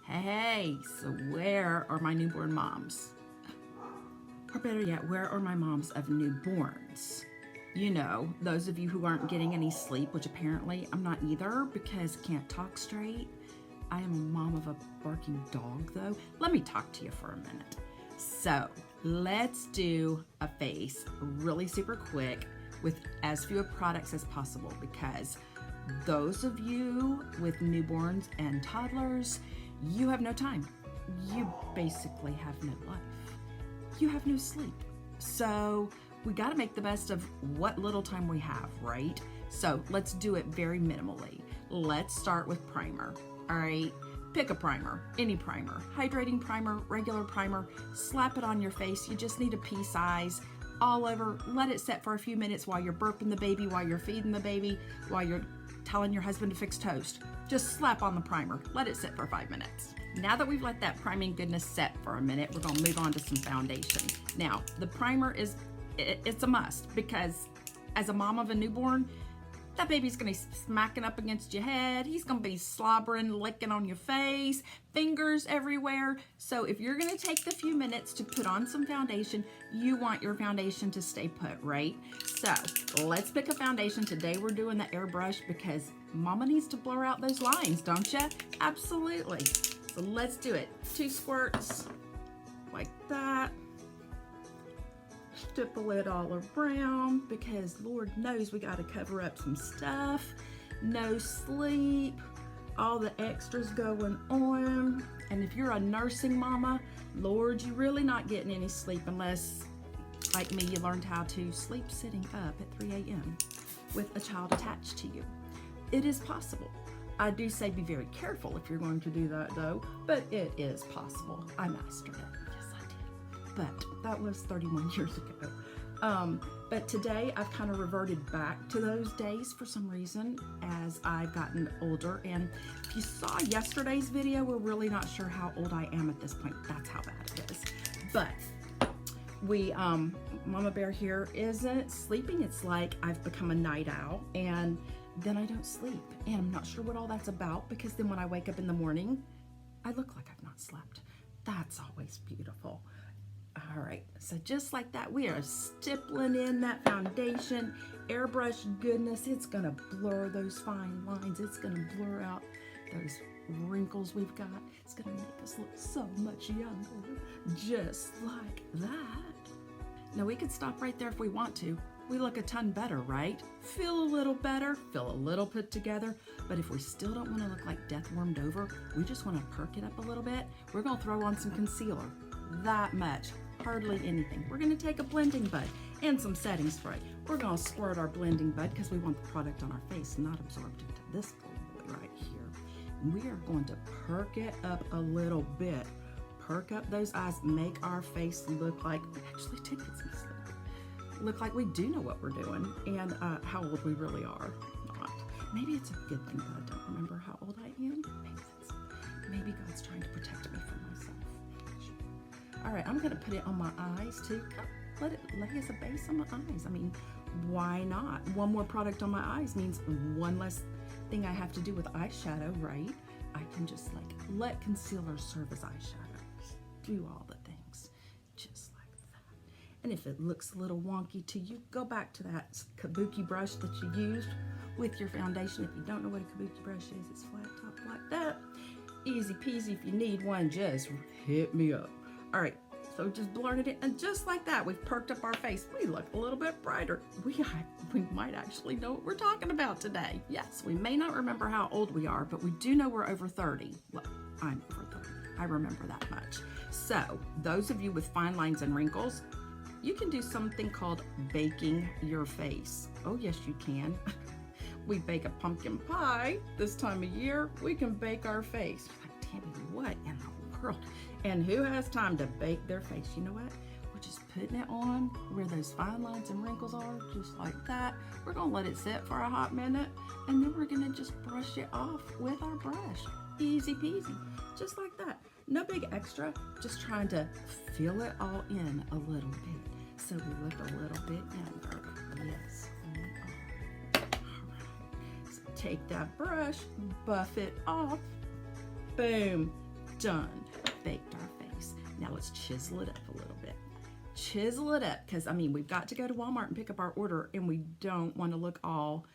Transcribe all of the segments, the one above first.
Hey, so where are my newborn moms? Or better yet, where are my moms of newborns? You know, those of you who aren't getting any sleep, which apparently I'm not either because I can't talk straight. I am a mom of a barking dog though. Let me talk to you for a minute. So let's do a face really super quick with as few products as possible because those of you with newborns and toddlers, you have no time. You basically have no life. You have no sleep. So we got to make the best of what little time we have, right? So let's do it very minimally. Let's start with primer. All right, pick a primer, any primer, hydrating primer, regular primer, slap it on your face. You just need a pea size all over. Let it set for a few minutes while you're burping the baby, while you're feeding the baby, while you're telling your husband to fix toast. Just slap on the primer, let it sit for 5 minutes. Now that we've let that priming goodness set for a minute, we're gonna move on to some foundation. Now, the primer it's a must because as a mom of a newborn, that baby's gonna be smacking up against your head. He's gonna be slobbering, licking on your face, fingers everywhere. So if you're gonna take the few minutes to put on some foundation, you want your foundation to stay put, right? So let's pick a foundation. Today we're doing the airbrush because mama needs to blur out those lines, don't you? Absolutely. So let's do it. 2 squirts like that. Stipple it all around because Lord knows we got to cover up some stuff. No sleep, all the extras going on. And if you're a nursing mama, Lord, you're really not getting any sleep unless, like me, you learned how to sleep sitting up at 3 a.m. with a child attached to you. It is possible. I do say be very careful if you're going to do that though, but it is possible. I mastered it. But that was 31 years ago. But today I've kind of reverted back to those days for some reason as I've gotten older. And if you saw yesterday's video, we're really not sure how old I am at this point. That's how bad it is. But we, Mama Bear here isn't sleeping. It's like I've become a night owl and then I don't sleep. And I'm not sure what all that's about because then when I wake up in the morning, I look like I've not slept. That's always beautiful. All right, so just like that, we are stippling in that foundation. Airbrush goodness, it's gonna blur those fine lines. It's gonna blur out those wrinkles we've got. It's gonna make us look so much younger, just like that. Now we could stop right there if we want to. We look a ton better, right? Feel a little better, feel a little put together. But if we still don't wanna look like death warmed over, we just wanna perk it up a little bit, we're gonna throw on some concealer. That much. Hardly anything. We're going to take a blending bud and some setting spray. We're going to squirt our blending bud because we want the product on our face, not absorbed into this little boy right here. And we are going to perk it up a little bit. Perk up those eyes, make our face look like we actually did get some sleep. Look like we do know what we're doing and how old we really are. Not. Maybe it's a good thing that I don't remember how old I am. Maybe God's trying to protect me from myself. All right, I'm gonna put it on my eyes too. Let it lay as a base on my eyes. I mean, why not? One more product on my eyes means one less thing I have to do with eyeshadow, right? I can just like let concealer serve as eyeshadow. Do all the things, just like that. And if it looks a little wonky to you, go back to that kabuki brush that you used with your foundation. If you don't know what a kabuki brush is, it's flat top like that. Easy peasy. If you need one, just hit me up. All right, so just blurring it in, and just like that, we've perked up our face. We look a little bit brighter. We might actually know what we're talking about today. Yes, we may not remember how old we are, but we do know we're over 30. Well, I'm over 30. I remember that much. So those of you with fine lines and wrinkles, you can do something called baking your face. Oh, yes, you can. We bake a pumpkin pie this time of year. We can bake our face. You're like, Tammy, what in the world? And who has time to bake their face? You know what? We're just putting it on where those fine lines and wrinkles are, just like that. We're gonna let it sit for a hot minute, and then we're gonna just brush it off with our brush. Easy peasy, just like that. No big extra, just trying to fill it all in a little bit. So we look a little bit younger. Yes, we are. All right, so take that brush, buff it off, boom. done. Baked our face. Now let's chisel it up a little bit. Chisel it up, because I mean, we've got to go to Walmart and pick up our order, and we don't want to look all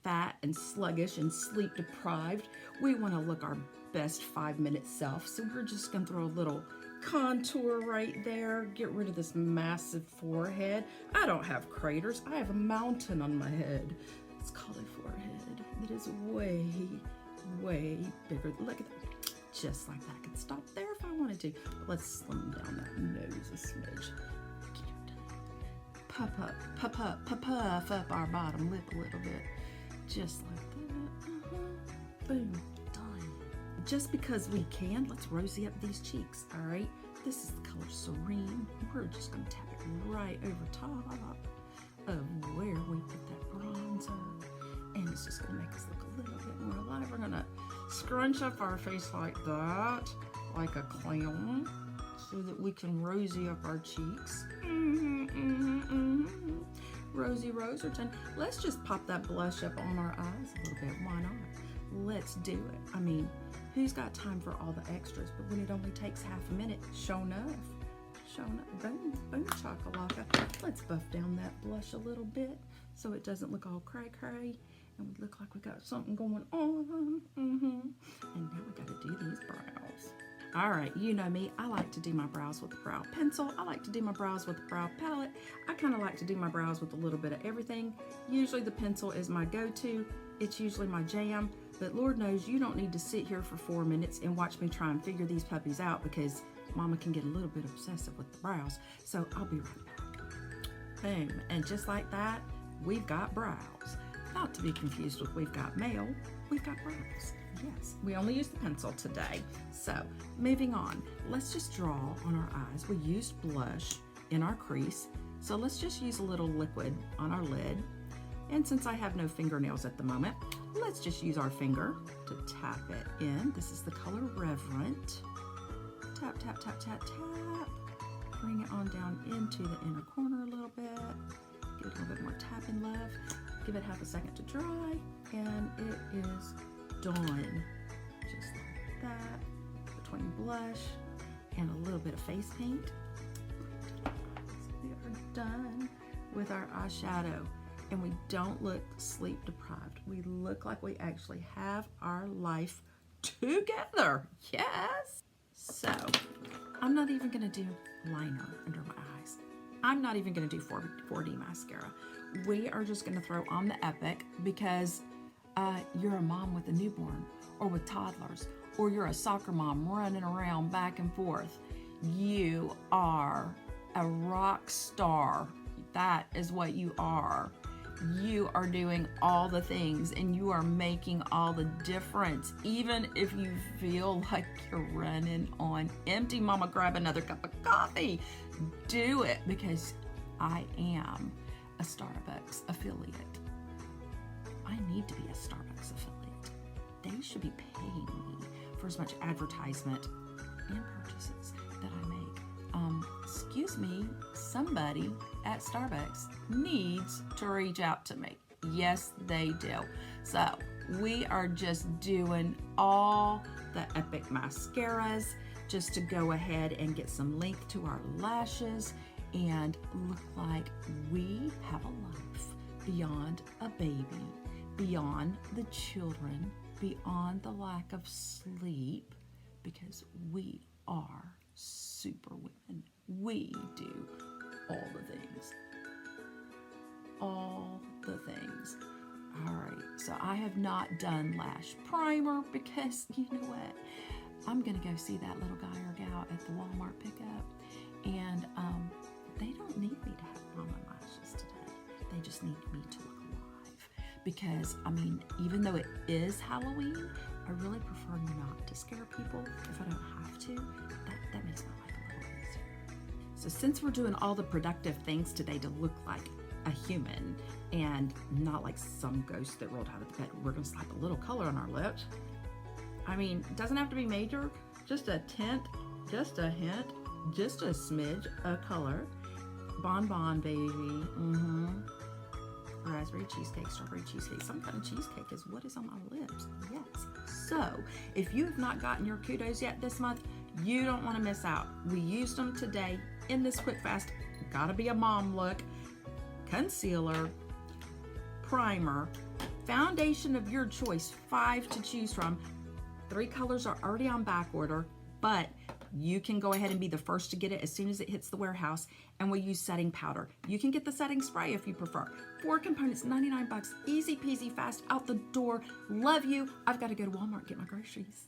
fat and sluggish and sleep deprived. We want to look our best 5-minute self. So we're just going to throw a little contour right there. Get rid of this massive forehead. I don't have craters. I have a mountain on my head. It's called a forehead that is way, way bigger. Look at that. Just like that. I could stop there if I wanted to. But let's slim down that nose a smidge. Puff up our bottom lip a little bit. Just like that. Boom. Done. Just because we can, let's rosy up these cheeks, all right? This is the color Serene. We're just going to tap it right over top of where we put that bronzer. And it's just going to make us look a little bit more alive. We're going to scrunch up our face like that, like a clown, so that we can rosy up our cheeks. Rosy Roserton. Let's just pop that blush up on our eyes a little bit. Why not? Let's do it. I mean, who's got time for all the extras? But when it only takes half a minute, show enough. Boom, boom, chakalaka. Let's buff down that blush a little bit so it doesn't look all cray-cray. And we look like we got something going on. And now we got to do these brows. All right, you know me. I like to do my brows with a brow pencil. I like to do my brows with a brow palette. I kind of like to do my brows with a little bit of everything. Usually the pencil is my go-to. It's usually my jam. But Lord knows you don't need to sit here for 4 minutes and watch me try and figure these puppies out, because Mama can get a little bit obsessive with the brows. So I'll be right back. Boom. And just like that, we've got brows. Not to be confused with we've got mail, we've got brows. Yes, we only used the pencil today. So moving on, let's just draw on our eyes. We used blush in our crease. So let's just use a little liquid on our lid. And since I have no fingernails at the moment, let's just use our finger to tap it in. This is the color Reverent. Tap, tap, tap, tap, tap. Bring it on down into the inner corner a little bit. Give it a little bit more tapping love. Give it half a second to dry, and it is done. Just like that, between blush and a little bit of face paint. We are done with our eyeshadow, and we don't look sleep deprived. We look like we actually have our life together. Yes. So I'm not even gonna do liner under my eyes. I'm not even gonna do 4D mascara. We are just gonna throw on the Epic because you're a mom with a newborn or with toddlers, or you're a soccer mom running around back and forth. You are a rock star. That is what you are. You are doing all the things, and you are making all the difference. Even if you feel like you're running on empty, Mama, grab another cup of coffee. Do it, because I am a Starbucks affiliate. I need to be a Starbucks affiliate. They should be paying me for as much advertisement and purchases that I make. Excuse me, somebody at Starbucks needs to reach out to me. Yes, they do. So we are just doing all the Epic mascaras just to go ahead and get some length to our lashes and look like we have a life beyond a baby, beyond the children, beyond the lack of sleep, because we are super women. We do all the things. All the things. All right, so I have not done lash primer because, you know what? I'm gonna go see that little guy or gal at the Walmart pickup, and they don't need me to have on my lashes today. They just need me to look alive. Because, I mean, even though it is Halloween, I really prefer not to scare people if I don't have to. That makes my life a little easier. So since we're doing all the productive things today to look like a human and not like some ghost that rolled out of the bed, we're gonna slap a little color on our lips. I mean, it doesn't have to be major, just a tint, just a hint, just a smidge of color. Bonbon, baby. raspberry cheesecake, strawberry cheesecake, some kind of cheesecake is what is on my lips. Yes. So if you have not gotten your kudos yet this month, you don't want to miss out. We used them today in this quick fast. Gotta be a mom look. Concealer, primer, foundation of your choice, 5 to choose from. 3 colors are already on back order, but you can go ahead and be the first to get it as soon as it hits the warehouse, and we use setting powder. You can get the setting spray if you prefer. 4 components, 99 bucks, easy peasy, fast out the door. Love you. I've got to go to Walmart and get my groceries.